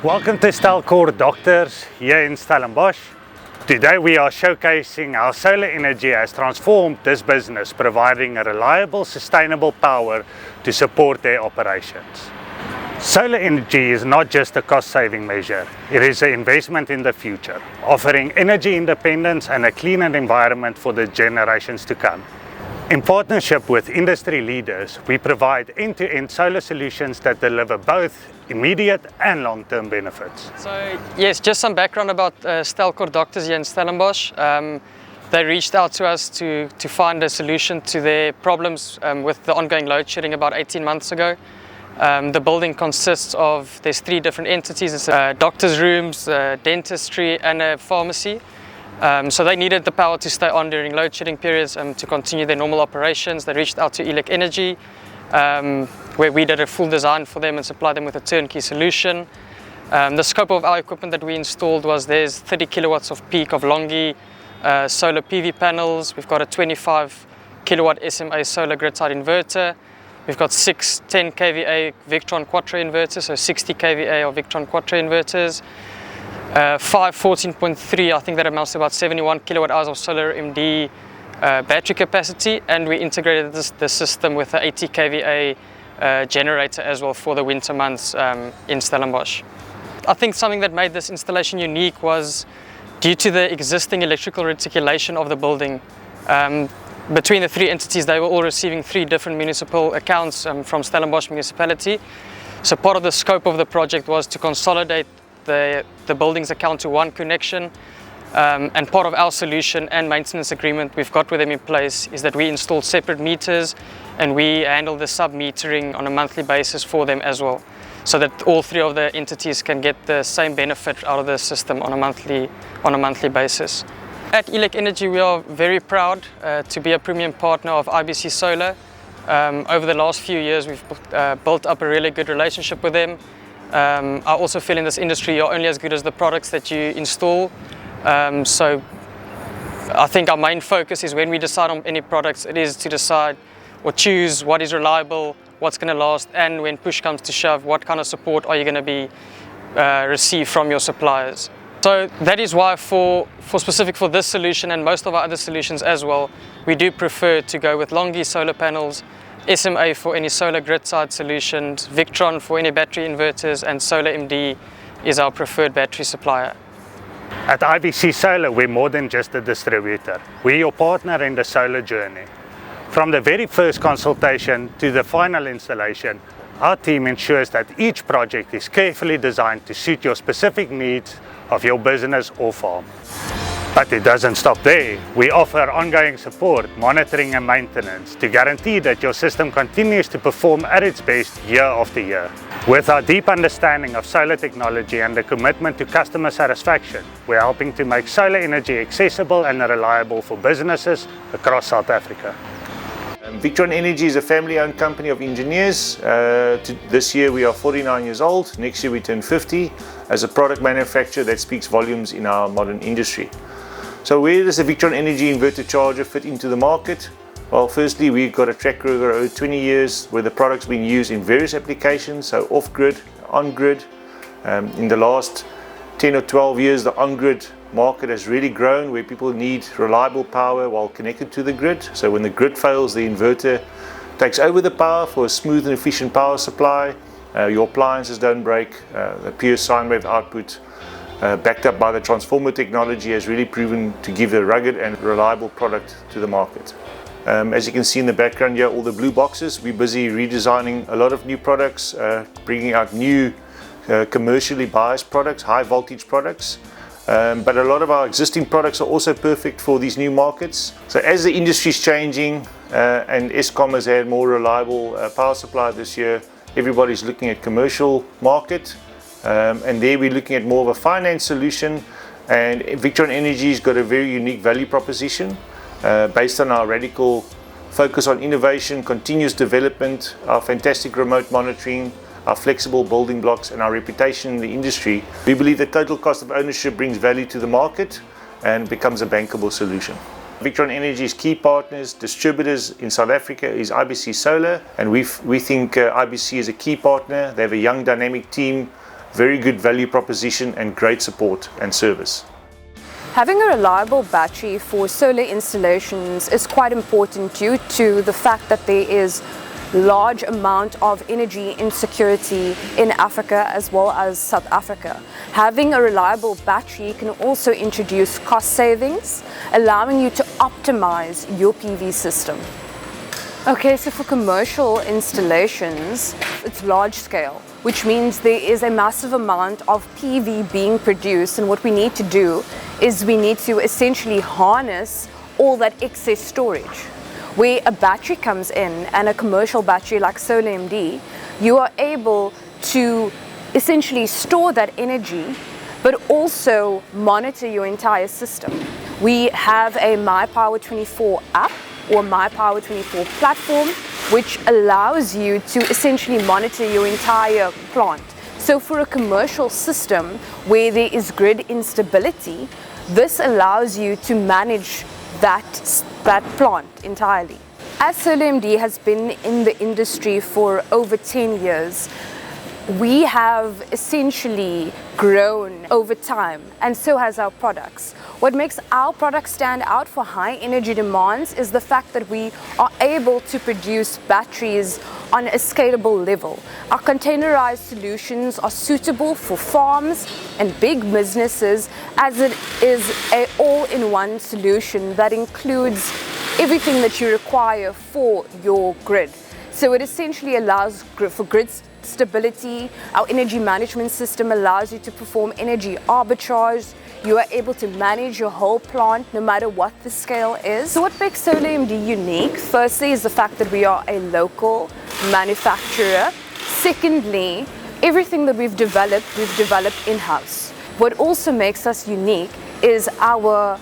Welcome to Stelkor Doctors here in Stellenbosch. Today we are showcasing how solar energy has transformed this business, providing a reliable, sustainable power to support their operations. Solar energy is not just a cost-saving measure, it is an investment in the future, offering energy independence and a cleaner environment for the generations to come. In partnership with industry leaders, we provide end-to-end solar solutions that deliver both immediate and long-term benefits. So yes, just some background about Stelkor Doctors here in Stellenbosch. They reached out to us to find a solution to their problems with the ongoing load shedding about 18 months ago. The building consists of, there's 3 different entities. It's doctor's rooms, dentistry and a pharmacy. So they needed the power to stay on during load shedding periods to continue their normal operations. They reached out to e-Lek Energy, where we did a full design for them and supplied them with a turnkey solution. The scope of our equipment that we installed was there's 30 kilowatts of peak of LONGi solar PV panels. We've got a 25 kilowatt SMA solar grid-side inverter. We've got 6 10 kVA Victron Quattro inverters, so 60 kVA of Victron Quattro inverters. 5 14.3, I think that amounts to about 71 kilowatt hours of SolarMD battery capacity, and we integrated the system with an 80 kVA generator as well for the winter months in Stellenbosch. I think something that made this installation unique was due to the existing electrical reticulation of the building. Between the 3 entities, they were all receiving 3 different municipal accounts from Stellenbosch municipality. So part of the scope of the project was to consolidate the building's account to one connection, and part of our solution and maintenance agreement we've got with them in place is that we install separate meters and we handle the sub-metering on a monthly basis for them as well, so that all 3 of the entities can get the same benefit out of the system on a monthly basis. At e-Lek Energy, we are very proud to be a premium partner of IBC Solar. Over the last few years we've built up a really good relationship with them. I also feel in this industry you're only as good as the products that you install. So I think our main focus is when we decide on any products, it is to decide or choose what is reliable, what's going to last, and when push comes to shove, what kind of support are you going to be receive from your suppliers. So that is why for specific for this solution and most of our other solutions as well, we do prefer to go with LONGi Solar Panels, SMA for any solar grid-side solutions, Victron for any battery inverters, and SolarMD is our preferred battery supplier. At IBC Solar, we're more than just a distributor. We're your partner in the solar journey. From the very first consultation to the final installation, our team ensures that each project is carefully designed to suit your specific needs of your business or farm. But it doesn't stop there. We offer ongoing support, monitoring and maintenance to guarantee that your system continues to perform at its best year after year. With our deep understanding of solar technology and the commitment to customer satisfaction, we're helping to make solar energy accessible and reliable for businesses across South Africa. Victron Energy is a family-owned company of engineers. This year we are 49 years old. Next year we turn 50. As a product manufacturer, that speaks volumes in our modern industry. So where does the Victron Energy inverter charger fit into the market? Well, firstly, we've got a track record of over 20 years where the product's been used in various applications, so off-grid, on-grid. In the last 10 or 12 years, the on-grid market has really grown, where people need reliable power while connected to the grid. So when the grid fails, the inverter takes over the power for a smooth and efficient power supply. Your appliances don't break. The pure sine wave output, backed up by the transformer technology, has really proven to give a rugged and reliable product to the market. As you can see in the background here, all the blue boxes, we're busy redesigning a lot of new products, bringing out new commercially biased products, high voltage products. But a lot of our existing products are also perfect for these new markets. So as the industry is changing and Eskom has had more reliable power supply this year, everybody's looking at commercial market. And there we're looking at more of a finance solution, and Victron Energy's got a very unique value proposition based on our radical focus on innovation, continuous development, our fantastic remote monitoring, our flexible building blocks and our reputation in the industry. We believe the total cost of ownership brings value to the market and becomes a bankable solution. Victron Energy's key partners, distributors in South Africa is IBC Solar, and we think IBC is a key partner. They have a young dynamic team very good value proposition and great support and service. Having a reliable battery for solar installations is quite important due to the fact that there is large amount of energy insecurity in Africa as well as South Africa. Having a reliable battery can also introduce cost savings, allowing you to optimize your PV system. Okay, so for commercial installations, it's large scale, which means there is a massive amount of PV being produced, and what we need to do is we need to essentially harness all that excess storage. Where a battery comes in, and a commercial battery like SolarMD, you are able to essentially store that energy, but also monitor your entire system. We have a MyPower24 app or MyPower24 platform, which allows you to essentially monitor your entire plant. So for a commercial system where there is grid instability, this allows you to manage that plant entirely. As SolarMD has been in the industry for over 10 years, we have essentially grown over time, and so has our products. What makes our products stand out for high energy demands is the fact that we are able to produce batteries on a scalable level. Our containerized solutions are suitable for farms and big businesses, as it is an all-in-one solution that includes everything that you require for your grid. So it essentially allows for grid stability. Our energy management system allows you to perform energy arbitrage. You are able to manage your whole plant no matter what the scale is. So what makes SolarMD unique, firstly, is the fact that we are a local manufacturer. Secondly, everything that we've developed in-house. What also makes us unique is our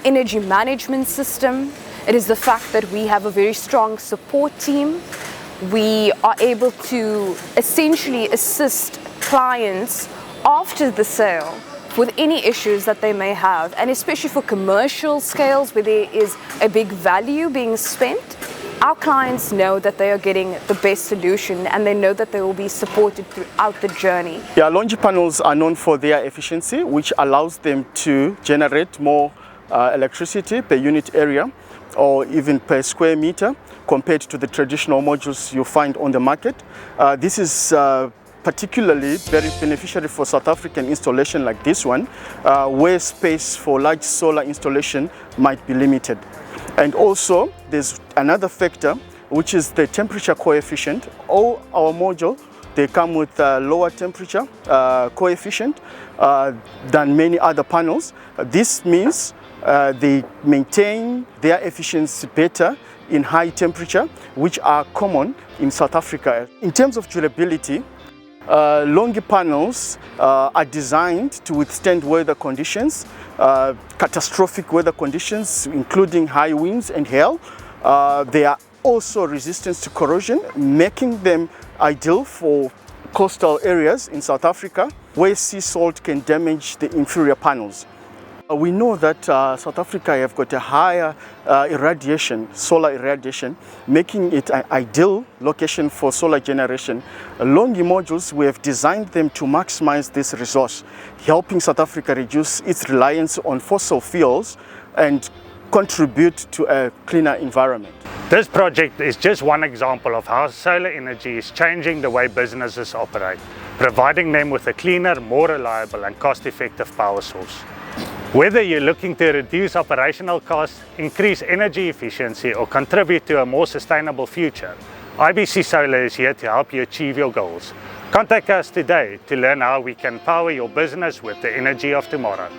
energy management system. It is the fact that we have a very strong support team. We are able to essentially assist clients after the sale with any issues that they may have, and especially for commercial scales where there is a big value being spent, our clients know that they are getting the best solution, and they know that they will be supported throughout the journey. Yeah, LONGi panels are known for their efficiency, which allows them to generate more electricity per unit area or even per square meter compared to the traditional modules you find on the market. This is particularly very beneficiary for South African installation like this one, where space for large solar installation might be limited. And also there's another factor, which is the temperature coefficient. All our modules, they come with a lower temperature coefficient than many other panels. This means they maintain their efficiency better in high temperature, which are common in South Africa. In terms of durability, LONGi panels are designed to withstand weather conditions, catastrophic weather conditions, including high winds and hail. They are also resistant to corrosion, making them ideal for coastal areas in South Africa where sea salt can damage the inferior panels. We know that South Africa have got a higher solar irradiation, making it an ideal location for solar generation. LONGi modules, we have designed them to maximize this resource, helping South Africa reduce its reliance on fossil fuels and contribute to a cleaner environment. This project is just one example of how solar energy is changing the way businesses operate, providing them with a cleaner, more reliable and cost-effective power source. Whether you're looking to reduce operational costs, increase energy efficiency or contribute to a more sustainable future, IBC Solar is here to help you achieve your goals. Contact us today to learn how we can power your business with the energy of tomorrow.